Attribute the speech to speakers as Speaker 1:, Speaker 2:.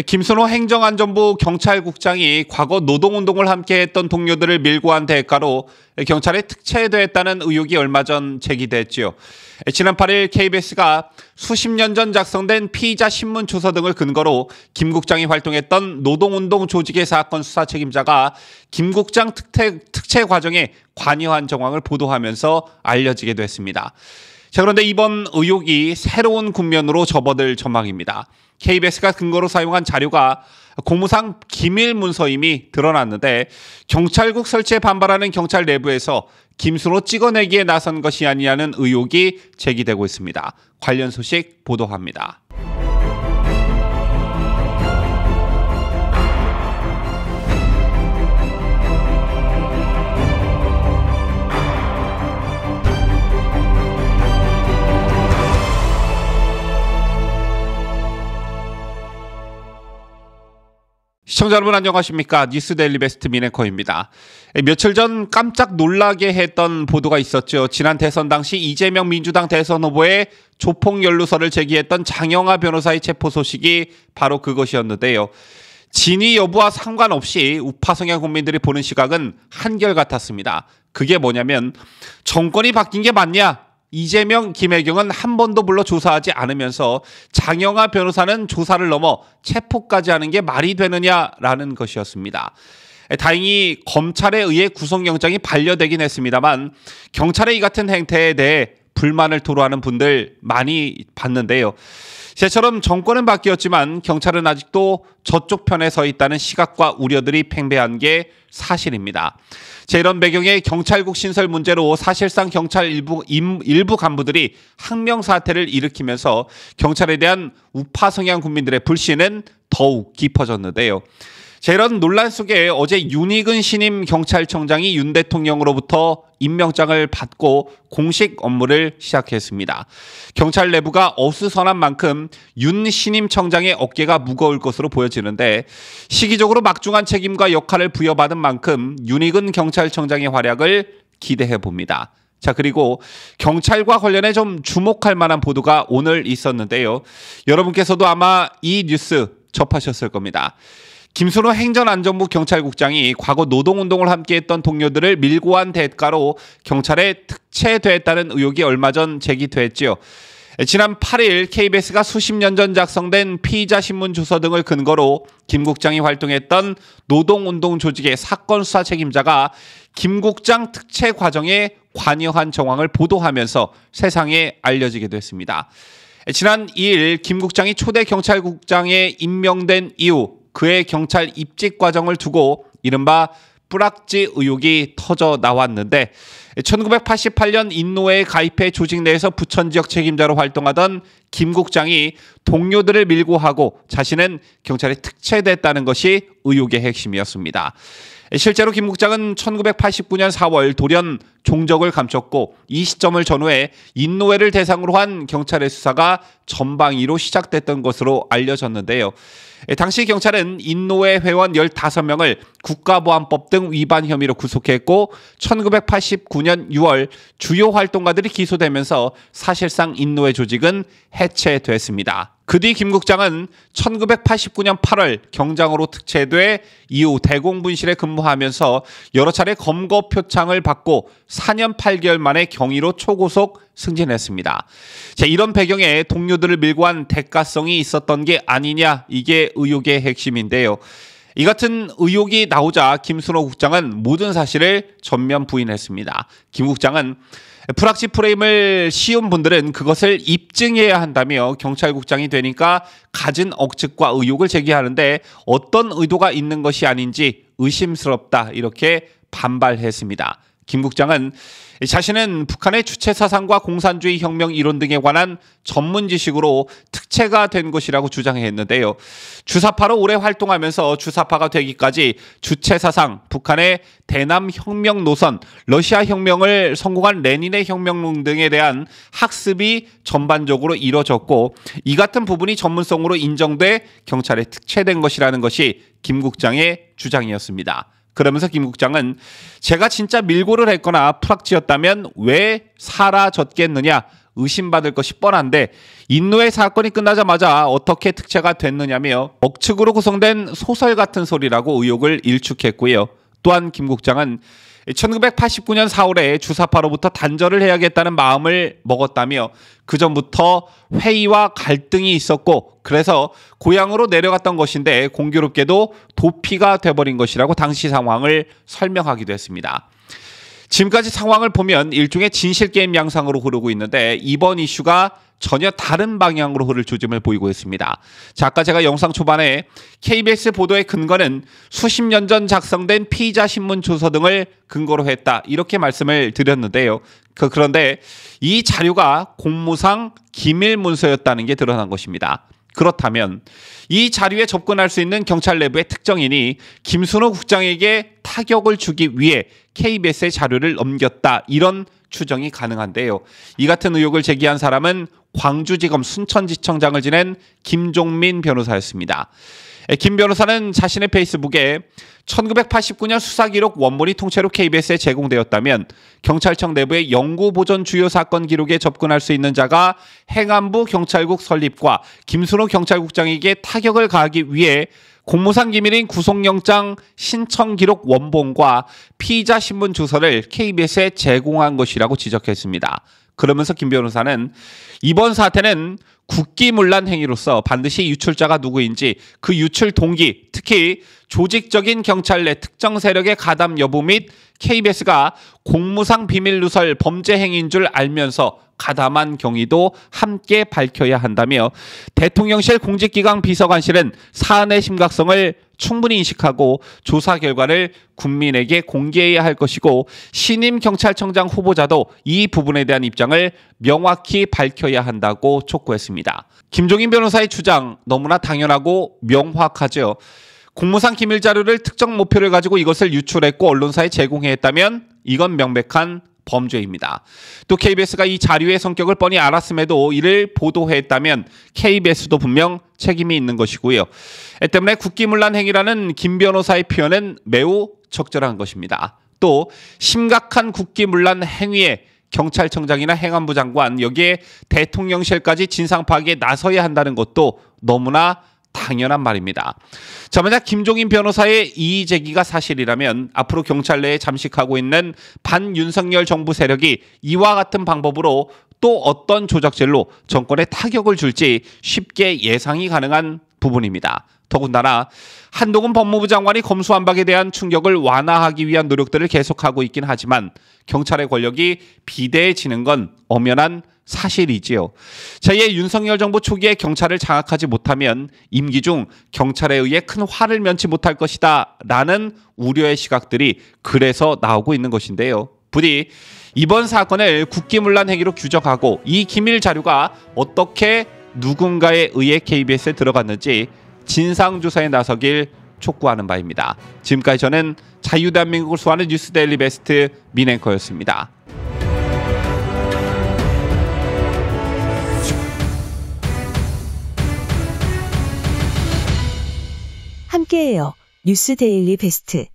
Speaker 1: 김순호 행정안전부 경찰국장이 과거 노동운동을 함께했던 동료들을 밀고 한 대가로 경찰에 특채됐다는 의혹이 얼마 전 제기됐지요. 지난 8일 KBS가 수십 년 전 작성된 피의자 신문 조서 등을 근거로 김 국장이 활동했던 노동운동 조직의 사건 수사 책임자가 김 국장 특채 과정에 관여한 정황을 보도하면서 알려지게 됐습니다. 자, 그런데 이번 의혹이 새로운 국면으로 접어들 전망입니다. KBS가 근거로 사용한 자료가 공무상 기밀 문서임이 드러났는데 경찰국 설치에 반발하는 경찰 내부에서 김순호 찍어내기에 나선 것이 아니냐는 의혹이 제기되고 있습니다. 관련 소식 보도합니다. 시청자 여러분 안녕하십니까? 뉴스데일리 베스트 민앵커입니다. 며칠 전 깜짝 놀라게 했던 보도가 있었죠. 지난 대선 당시 이재명 민주당 대선 후보의 조폭 연루설을 제기했던 장영하 변호사의 체포 소식이 바로 그것이었는데요. 진위 여부와 상관없이 우파 성향 국민들이 보는 시각은 한결같았습니다. 그게 뭐냐면 정권이 바뀐 게 맞냐? 이재명, 김혜경은 한 번도 불러 조사하지 않으면서 장영하 변호사는 조사를 넘어 체포까지 하는 게 말이 되느냐라는 것이었습니다. 다행히 검찰에 의해 구속영장이 반려되긴 했습니다만 경찰의 이 같은 행태에 대해 불만을 토로하는 분들 많이 봤는데요. 새처럼 정권은 바뀌었지만 경찰은 아직도 저쪽 편에 서 있다는 시각과 우려들이 팽배한 게 사실입니다. 이런 배경에 경찰국 신설 문제로 사실상 경찰 일부 간부들이 항명 사태를 일으키면서 경찰에 대한 우파 성향 국민들의 불신은 더욱 깊어졌는데요. 이런 논란 속에 어제 윤익은 신임 경찰청장이 윤 대통령으로부터 임명장을 받고 공식 업무를 시작했습니다. 경찰 내부가 어수선한 만큼 윤 신임 청장의 어깨가 무거울 것으로 보여지는데 시기적으로 막중한 책임과 역할을 부여받은 만큼 윤익은 경찰청장의 활약을 기대해 봅니다. 자, 그리고 경찰과 관련해 좀 주목할 만한 보도가 오늘 있었는데요. 여러분께서도 아마 이 뉴스 접하셨을 겁니다. 김순호 행정안전부 경찰국장이 과거 노동운동을 함께했던 동료들을 밀고 한 대가로 경찰에 특채됐다는 의혹이 얼마 전 제기됐지요. 지난 8일 KBS가 수십 년 전 작성된 피의자 신문 조서 등을 근거로 김 국장이 활동했던 노동운동 조직의 사건 수사 책임자가 김 국장 특채 과정에 관여한 정황을 보도하면서 세상에 알려지게 됐습니다. 지난 2일 김 국장이 초대 경찰국장에 임명된 이후 그의 경찰 입직 과정을 두고 이른바 뿌락지 의혹이 터져 나왔는데 1988년 인노회에 가입해 조직 내에서 부천 지역 책임자로 활동하던 김 국장이 동료들을 밀고 하고 자신은 경찰에 특채됐다는 것이 의혹의 핵심이었습니다. 실제로 김 국장은 1989년 4월 돌연 종적을 감췄고 이 시점을 전후해 인노회를 대상으로 한 경찰의 수사가 전방위로 시작됐던 것으로 알려졌는데요. 당시 경찰은 인노회 회원 15명을 국가보안법 등 위반 혐의로 구속했고 1989년 6월 주요 활동가들이 기소되면서 사실상 인노회 조직은 해체됐습니다. 그 뒤 김 국장은 1989년 8월 경장으로 특채돼 이후 대공분실에 근무하면서 여러 차례 검거 표창을 받고 4년 8개월 만에 경위로 초고속 승진했습니다. 이런 배경에 동료들을 밀고 한 대가성이 있었던 게 아니냐, 이게 의혹의 핵심인데요. 이 같은 의혹이 나오자 김순호 국장은 모든 사실을 전면 부인했습니다. 김 국장은 프락지 프레임을 씌운 분들은 그것을 입증해야 한다며 경찰국장이 되니까 갖은 억측과 의혹을 제기하는데 어떤 의도가 있는 것이 아닌지 의심스럽다, 이렇게 반발했습니다. 김 국장은 자신은 북한의 주체 사상과 공산주의 혁명 이론 등에 관한 전문 지식으로 특채가 된 것이라고 주장했는데요. 주사파로 오래 활동하면서 주사파가 되기까지 주체 사상, 북한의 대남 혁명 노선, 러시아 혁명을 성공한 레닌의 혁명론 등에 대한 학습이 전반적으로 이뤄졌고 이 같은 부분이 전문성으로 인정돼 경찰에 특채된 것이라는 것이 김 국장의 주장이었습니다. 그러면서 김 국장은 제가 진짜 밀고를 했거나 프락지였다면 왜 사라졌겠느냐, 의심받을 것이 뻔한데 인노의 사건이 끝나자마자 어떻게 특채가 됐느냐며 억측으로 구성된 소설 같은 소리라고 의혹을 일축했고요. 또한 김 국장은 1989년 4월에 주사파로부터 단절을 해야겠다는 마음을 먹었다며 그 전부터 회의와 갈등이 있었고 그래서 고향으로 내려갔던 것인데 공교롭게도 도피가 돼버린 것이라고 당시 상황을 설명하기도 했습니다. 지금까지 상황을 보면 일종의 진실게임 양상으로 흐르고 있는데 이번 이슈가 전혀 다른 방향으로 흐를 조짐을 보이고 있습니다. 자, 아까 제가 영상 초반에 KBS 보도의 근거는 수십 년 전 작성된 피의자 신문 조서 등을 근거로 했다 이렇게 말씀을 드렸는데요. 그런데 이 자료가 공무상 기밀 문서였다는 게 드러난 것입니다. 그렇다면 이 자료에 접근할 수 있는 경찰 내부의 특정인이 김순호 국장에게 타격을 주기 위해 KBS의 자료를 넘겼다 이런 추정이 가능한데요. 이 같은 의혹을 제기한 사람은 광주지검 순천지청장을 지낸 김종민 변호사였습니다. 김 변호사는 자신의 페이스북에 1989년 수사기록 원본이 통째로 KBS에 제공되었다면 경찰청 내부의 영구보존 주요 사건 기록에 접근할 수 있는 자가 행안부 경찰국 설립과 김순호 경찰국장에게 타격을 가하기 위해 공무상 기밀인 구속영장 신청 기록 원본과 피의자 신문 주소를 KBS에 제공한 것이라고 지적했습니다. 그러면서 김 변호사는 이번 사태는 국기문란 행위로서 반드시 유출자가 누구인지 그 유출 동기, 특히 조직적인 경찰 내 특정 세력의 가담 여부 및 KBS가 공무상 비밀 누설 범죄 행위인 줄 알면서 가담한 경위도 함께 밝혀야 한다며 대통령실 공직기강 비서관실은 사안의 심각성을 충분히 인식하고 조사 결과를 국민에게 공개해야 할 것이고 신임 경찰청장 후보자도 이 부분에 대한 입장을 명확히 밝혀야 한다고 촉구했습니다. 김종인 변호사의 주장 너무나 당연하고 명확하죠. 공무상 기밀 자료를 특정 목표를 가지고 이것을 유출했고 언론사에 제공했다면 이건 명백한 범죄입니다. 또 KBS가 이 자료의 성격을 뻔히 알았음에도 이를 보도했다면 KBS도 분명 책임이 있는 것이고요. 때문에 국기문란 행위라는 김 변호사의 표현은 매우 적절한 것입니다. 또 심각한 국기문란 행위에 경찰청장이나 행안부 장관 여기에 대통령실까지 진상 파악에 나서야 한다는 것도 너무나 당연한 말입니다. 자, 만약 김종인 변호사의 이의 제기가 사실이라면 앞으로 경찰 내에 잠식하고 있는 반윤석열 정부 세력이 이와 같은 방법으로 또 어떤 조작질로 정권에 타격을 줄지 쉽게 예상이 가능한 부분입니다. 더군다나 한동훈 법무부 장관이 검수완박에 대한 충격을 완화하기 위한 노력들을 계속하고 있긴 하지만 경찰의 권력이 비대해지는 건 엄연한 사실이지요. 제2의 윤석열 정부 초기에 경찰을 장악하지 못하면 임기 중 경찰에 의해 큰 화를 면치 못할 것이다 라는 우려의 시각들이 그래서 나오고 있는 것인데요. 부디 이번 사건을 국기문란 행위로 규정하고 이 기밀 자료가 어떻게 누군가에 의해 KBS에 들어갔는지 진상조사에 나서길 촉구하는 바입니다. 지금까지 저는 자유대한민국을 수호하는 뉴스데일리 베스트 민앵커였습니다.
Speaker 2: 함께해요. 뉴스데일리 베스트.